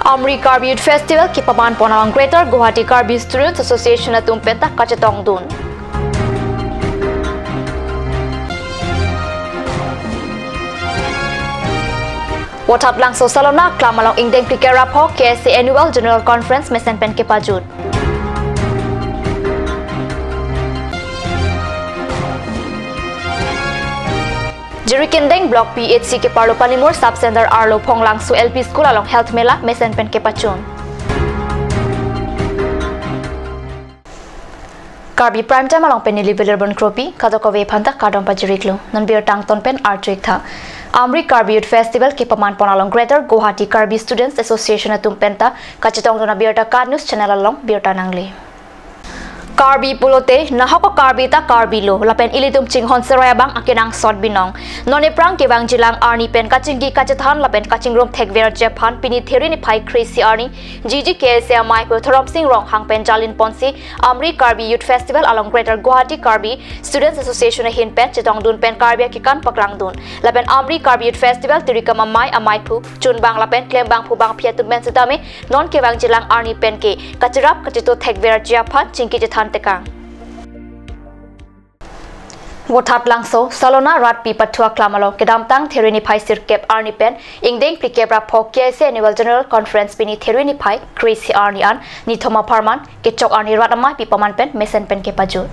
Amri Karbi Youth Festival ki paman ponang Greater Guwahati Karbi Students Association na tumpenta kacetong dun. Watat lang so salona klamalong ingdeng pikera po KSC Annual General Conference mesen pen ke pajud. Jirikindeng Block PHC ke Parlo Panimur Subcenter Arlo Phonglang Su LP School along Health Mela mesen pen ke pachun. Karbi prime time along pen nilibeler bon kropi kadokove phanta kadom pa jiriklu non beer tang ton pen artrik tha. Amri Karbi Youth Festival ke paman pon along Greater Guwahati Karbi Students Association atum penta kachitong dona beer ta card news channel along beer ta nangli. Karbi pulote nahoko Karbi ta Karbi lo lapen ilitum chinghon seraya bang akinang sot binong none prang ke bang jilang arni pen kachingi kachathan lapen kachingrom thekver jephan pini theri ni phai crazy arni gg ksa mai ko thorom sing rong hang pen jalin ponsi Amri Karbi Youth Festival along Greater Guwahati Karbi Students Association hin pen chitong dun pen Karbi ki kan pakrang dun lapen Amri Karbi Youth Festival tirikam amai phu chun bang lapen klem bang phu bang phiatum ben sitame non ke bang jilang arni pen ke kachirap kachito thekver jephan chingki jathan tekang Wotat langso salona rat pi patua klamalo kedam tang therini phai sirkep arni pen ingdeng pikebra phok KSC Annual General Conference pini therini phai crazy arni an nithoma parman kechok arni rat amai pi paman pen mesen pen ke pajut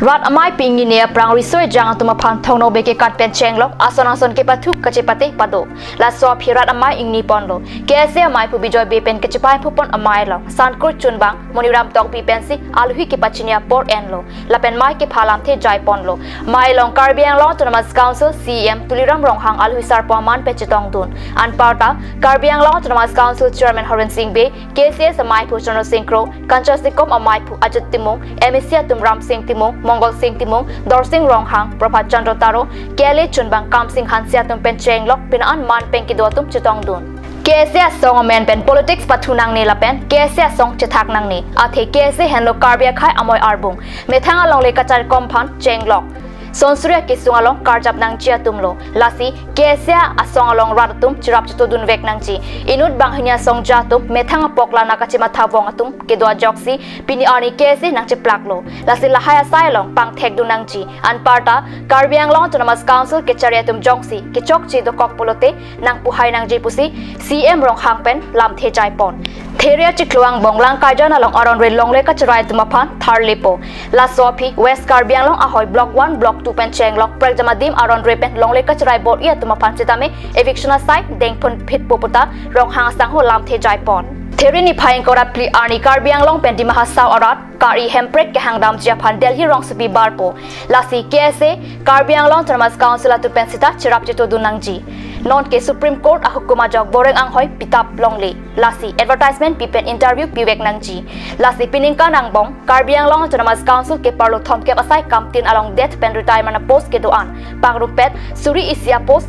Rat amai pingi ne prang risoi jang tuma phan thongno beke kat pen chenglok ason ke pathuk kachepate pado la so phi rat amai ingni ponlo KSC amai pu bijoy be pen kechepai phupon amai lo sankur chunbang moniram tok pi pensi alhui ke pachinia por enlo la pen mai ke phalam the jai ponlo mai long Karbiang long Autonomous Council CM tuliram rong hang alhui sar paman pe chitong dun an parta Karbiang long Autonomous Council Chairman Horan Singh be KSC amai pu chono singkro kanchasikom amai pu ajut timung MSC tumram singh timung Mongol Singh Timung, Dorsing Ronghang, Prabhat Chandra Taro, Kele Chunbang Kam Singh Hansia tum pen chenglok pinaan man pen ki dotum chitong dun. KSC song men pen politics pathunang ni lapen KSC song chithak nang ni athe KSC henlo Karbia khai amoy arbung methanga long le kachar komphan chenglok Sonsuria kisung along karjap nang chia tumlo lasi KSC asong along ratum chirap chito dun vek nang chi inut banghnya song jatum methanga pokla nakachima thawong atum kedwa joksi pini ani KSC nang chi plaklo lasi lahaya sailong pang thek dun nang chi an parta Karbiang long Autonomous Council ke chariatum jongsi ke chok chi do kok pulote nang puhai nang ji pusi CM rong hangpen lam the jai pon Theria chikluang bonglang kaijan along aron re longle ka charai tumaphan tharlepo la sopi West Karbiang long ahoy block 1 block 2 pen chenglok prajamadim aron re pen longle ka charai bor ia tumaphan chitame eviction site dengphun phit poputa rong hang sang ho lam the jai pon Therini phayeng korat pli arni Karbiang long pen dimaha saw arat kari hemprek ke hangdam japan Delhi rong supi barpo lasi KSA Karbiang long Autonomous Council atu pen sita chirap chito dunangji non ke Supreme Court ahukuma jok boreng anghoy pitap longle lasi advertisement pipen interview piwek nangji lasi piningka nangbong Karbiang long Autonomous Council ke parlo thomkep asai kamtin along death pen retirement post ke doan pangrupet suri isia post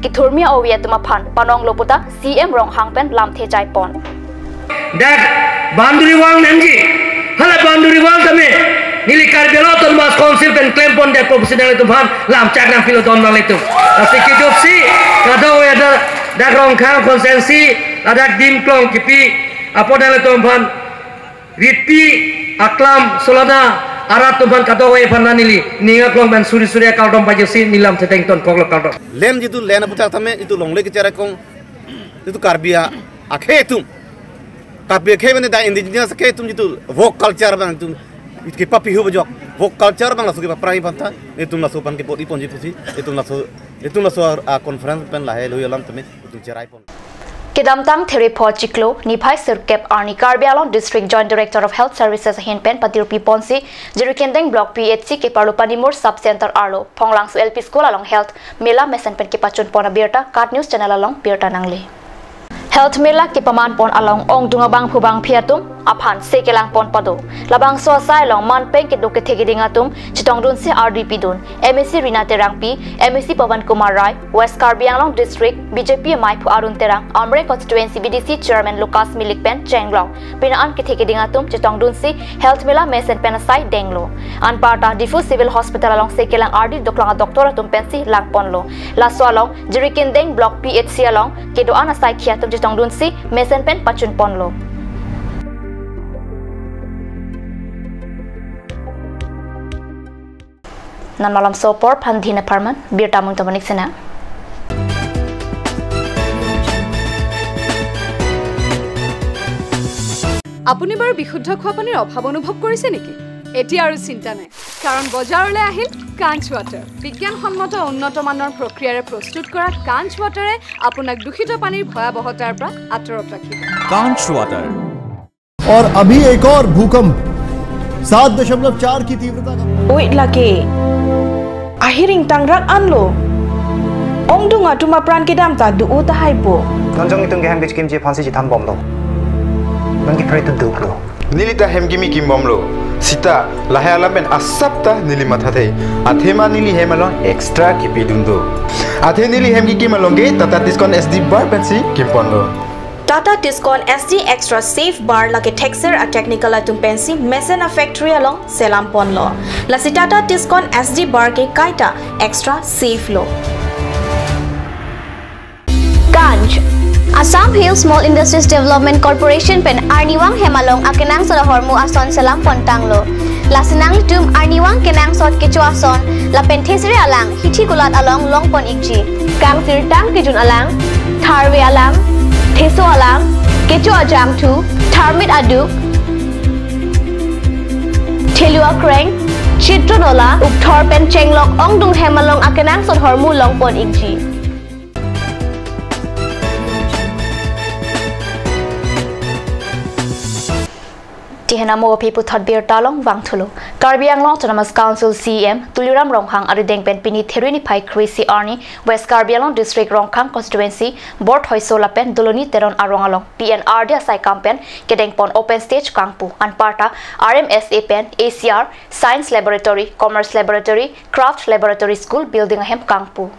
ki thurmia owie tumaphan panong loputa CM rong hangpen lam the jai pon dak banduri wang nangji hala banduri wang kami nili Karbiang Autonomous Council pen claim pon de professional itu phan lam chak nang pilodon nang itu tapi kidup si kado ada dak rong khang konsensi ada dim klong kipi apo dale to phan ripi aklam solana arat to phan kado we phan nili ninga klong ban suri suri kaldom pajesi nilam teteng ton koglok kaldom lem jitu lena putar tame itu longle ke cara kong itu Karbia akhe tum Karbi khe bane da indigenous ke tum jitu folk culture bang tum itke papi hu bajok folk culture bang lasu ke prai panta itum lasu pan ke poti ponji pusi itum lasu conference pen lahe loy alam tame itum cerai pon Kedamtang Theripo Chiklo Niphai Sirkep Arni Karbialong District Joint Director of Health Services Hinpen Patirpi Ponsi Jirikendeng Block PHC ke Parlo Panimur Subcenter Arlo Phonglang Su LP School along Health Mela mesen pen ke pachun pona Birta Card News Channel along Birta nangli Health Mela ke paman pon along ong dungabang phubang phiatum aphan sekelang pon pado labang so sai long man peng ke doke thegi dinga tum chitong dun se RDP dun MSC Rina Terang P MSC Pawan Kumar Rai West Karbi Anglong District BJP Maipu Arun Terang Amre Constituency BDC Chairman Lucas Milik Pen Chenglong pina an ke thegi dinga tum chitong dun se Health Mela Mesen Pen sai denglo an parta Difu Civil Hospital along sekelang RD doklang doktor tum pensi lang ponlo la so along Jirikin Deng Block PHC along kedo ana sai khia tum chitong dun se Mesen Pen pachun ponlo nan malam sopor pandhina parman bir tamung tamanik sena আপুনি বাৰু বিশুদ্ধ খোৱা পানীৰ অভাৱ অনুভৱ কৰিছে নেকি এটি আৰু চিন্তা নাই কাৰণ বজাৰলৈ আহিল কাঞ্চ ৱাটাৰ বিজ্ঞানসন্মত উন্নত মানৰ প্ৰক্ৰিয়াৰে প্ৰস্তুত কৰা কাঞ্চ ৱাটাৰে আপোনাক দূষিত পানীৰ ভয়াবহতাৰ পৰা আঁতৰত ৰাখিব कांच वाटर। और अभी एक और भूकंप 7.4 की तीव्रता का Wait lagi. Ahiring tangrak anlo. Ong dunga tuma pran kedam ta du uta haibo. Nonjong itong geham bich kimchi phansi ji tham bomlo. Nongi pray to duklo. Nilita hemgimi kim bomlo. Sita lahayala ben asapta nili mathate. Athema nili hemalon extra kipidundo. Athe nili hemgi kimalonge tata discount SD bar pensi kimponlo. Tata Tiscon SD Extra Safe Bar lagi texture a technical atum pensi Mesena Factory along Selampon lo. Lasi Tata Tiscon SD Bar ke kaita extra safe lo. Ganj Assam Hill Small Industries Development Corporation pen Arniwang Hemalong akenang sa hormu ason Selampon tanglo. Lasinang tum Arniwang kenang sot kecuason la pentesiri alang hiti kulat along longpon ikji. Kang sirtang kijun alang Tharwe alang Theso alang, kecho ajam tu, tharmit aduk, thelua kreng, chitro dola, ukthor pen chenglok ong dung hemalong akenang sot hormu longpon ikji. Tihena mo pipu thot bir talong wang thulu. Karbi Anglong Autonomous Council CM Tuliram Ronghang Arideng Pen Pini Theruni Pai Krisi Arni West Karbi Anglong District Ronghang Constituency Board Hoisola Pen Doloni Teron Arong Along PNR dia Sai Kampen Kedeng Pon Open Stage Kangpu Anparta RMSA Pen ACR Science Laboratory Commerce Laboratory Craft Laboratory School Building Ahem Kangpu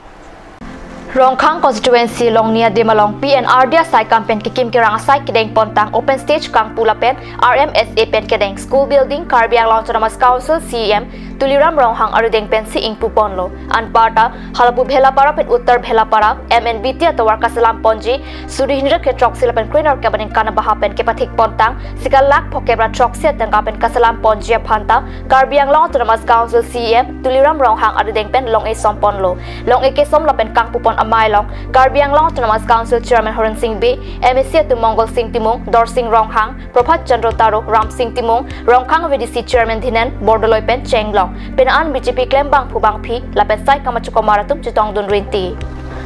Rongkhang Constituency Longnia Demalong PNR dia Sai Kampen Kikim Kirang Sai Kedeng Pontang Open Stage Kangpu Lapen RMSA Pen Kedeng School Building Karbi Anglong Autonomous Council CM Tuliram Ronghang Arideng Pen Si Ingpu Ponlo Anparta Halapu Bhelapara Pen Uttar Bhelapara MNBT Atawar Kasalam Ponji Surihinra ke Troxila Pen Krenor Kabaning Kanabaha Pen Kepathik Pontang Sikalak Pokebra Troxia Tengka Pen Kasalam Ponji Phanta Karbi Anglong Autonomous Council CM Tuliram Ronghang Arideng Pen Long E Som Ponlo Long E Ke Som Lapen Kangpu Pon Amailong Karbi Anglong Autonomous Council Chairman Horan Singh B MSC Tu Mongol Singh Timung Dor Singh Ronghang Prophat Chandra Taro Ram Singh Timung Ronghang VDC Chairman Dhinan Bordoloi Pen Chenglong Penaan BJP claim bang phubang phi lapen sai kamachuko maratum chitong dun rinti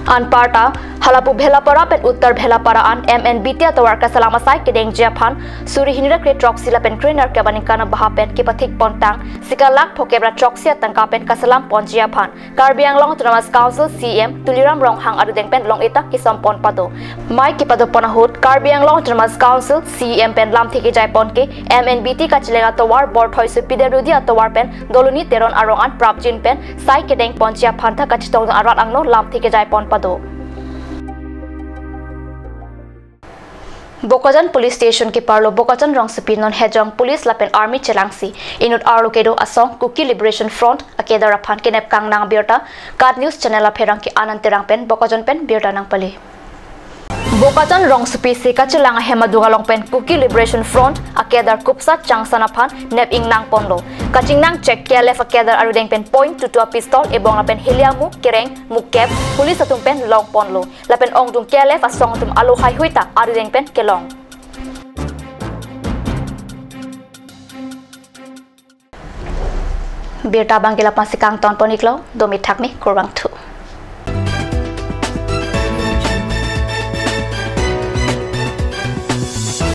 Anparta Halapu Bhelapara Pen Uttar Bhelapara an MNBT Atawar Kasalama Sai Kedeng Japhan Surihinra Kre Troxila Pen Krenar Kabaning Kana Baha Pen Kepathik Pontang Sikalak Phokebra Troxia Tangka Pen Kasalam Pon Japhan Karbi Anglong Autonomous Council CM Tuliram Ronghang Arideng Pen Long Eta Kisam Pon Pado Mai Kipado Ponahut Karbi Anglong Autonomous Council CM Pen Lam Thiki Jai Pon ke MNBT Kachilenga Tawar Board Hoisu Piderudi Atawar Pen Doluni Teron Arong an Prapjin Pen Sai Kedeng Pon Japhan Tha Kachitong Arat Angno Lam Thiki Jai Pon Pado Bokajan Police Station ke parlo Bokajan rong sepinon hejong Police lapen Army Chelangsi inut arlo kedo asong Kuki Liberation Front akeda raphan kenep kang nang biota Card News Channel la pherang ki ananterang pen Bokajan pen biota nang pali Bokajan rong sepi se kachelang hemadunga long pen Kuki Liberation Front akedar kupsa changsana phan nep ing nang ponlo kaching nang check KLF akedar arudeng pen point to a pistol ebong la pen heliamu kereng mukep police atum pen long ponlo la pen ong dung KLF asong tum alo hai huita arudeng pen kelong Birta bangkila pasikang ton poniklo domi thakmi korwang thu